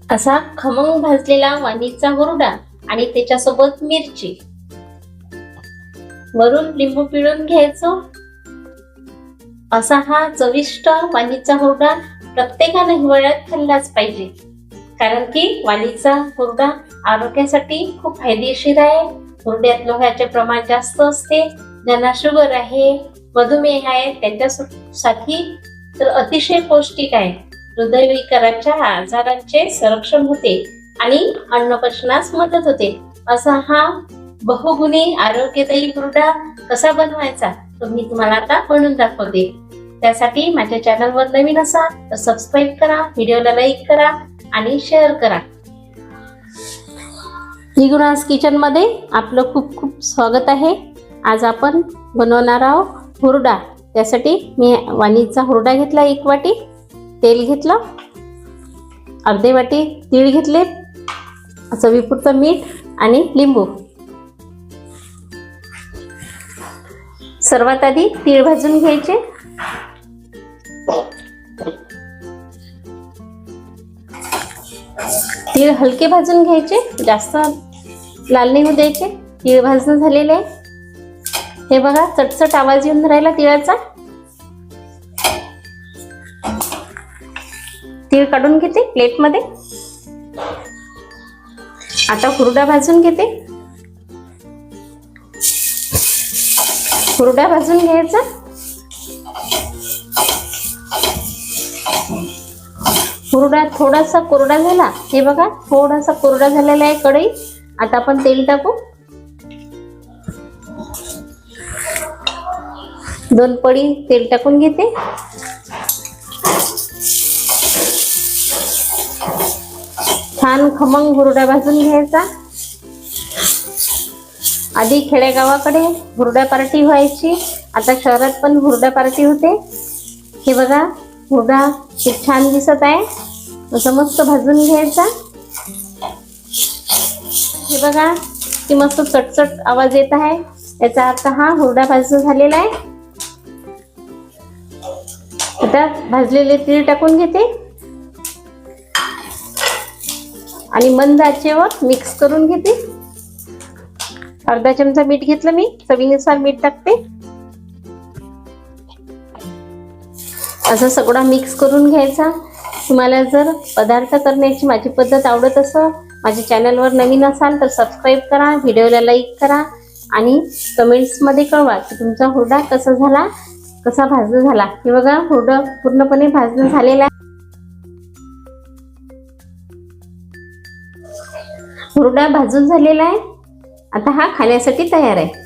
असा खमंग भाजलेला वाणीचा हुरडा आणि त्याच्यासोबत मिरची, वरून लिंबू पिळून घ्यायचो। असा हा चविष्ट वाणीचा हुरडा प्रत्येकाने हिवाळ्यात खाल्लाच पाहिजे, कारण की वाणीचा हुरडा आरोग्यासाठी खूप फायदेशीर आहे। हुरड्यात लोह्याचे प्रमाण जास्त असते। ज्यांना शुगर आहे, मधुमेह आहे, त्यांच्यासाठी तर अतिशय पौष्टिक आहे। हृदयविकाराच्या आजारांचे संरक्षण होते आणि अन्नपचनास मदत होते। असा हा बहुगुणी आरोग्यदायी हुरडा कसा बनवायचा तो मी तुम्हाला आता बनवून दाखवते। त्यासाठी माझ्या चॅनलवर नवीन असाल तर सबस्क्राईब करा, व्हिडिओला लाईक करा आणि शेअर करा। निगुणास किचन मध्ये आपलं खूप खूप स्वागत आहे। आज आपण बनवणार आहोत हुरडा। त्यासाठी मी वाणीचा हुरडा घेतला, 1 वाटी तेल घेतलं, अर्धी वाटी तीळ घेतले, चवीपुरतं मीठ आणि लिंबू। सर्वात आधी तीळ भाजून घ्यायचे। तीळ हलके भाजून घ्यायचे, जास्त लाल नाही होऊ द्यायचे। तीळ भाजून झालेले आहे। हे बघा, चटचट आवाज येऊन राहिला तिळाचा। तीळ काढून घेते प्लेट मध्ये। आता हुरडा भाजून घेते। हुरडा भाजून घ्यायचा। हुरडा थोडासा कोरडा झाला, हे बघा थोडासा कोरडा झालेला आहे कढई। आता आपण तेल टाकू। 2 पळी तेल टाकून घेते। छान खमंग हुरडा भाजून घ्यायचा। आधी खेडेगावाकडे हुरडा पार्टी व्हायची, आता शहरात पण हुरडा पार्टी होते। हे बघा, हुरडा खूप छान दिसत आहे। असं मस्त भाजून घ्यायचा। हे बघा, की मस्त चटचट आवाज येत आहे, याचा अर्थ हा हुरडा भाजून झालेला आहे। आता भाजलेले तीळ टाकून घेते आणि मंद आचेवर मिक्स करून घेते। अर्धा चमचा मीठ घेतलं मी, चवीनुसार मीठ टाकते। असं सगळं मिक्स करून घ्यायचा। तुम्हाला जर पदार्थ करण्याची माझी पद्धत आवडत असेल, माझ्या चॅनलवर नवीन असाल तर सबस्क्राईब करा, व्हिडिओला लाईक करा आणि कमेंट्समध्ये कळवा की तुमचा हुरडा कसा झाला, कसा भाजून झाला। हे बघा, हुरडा पूर्णपणे भाजून झालेला आहे। हुरडा भाजून झालेला आहे। आता हा खाण्यासाठी तयार आहे।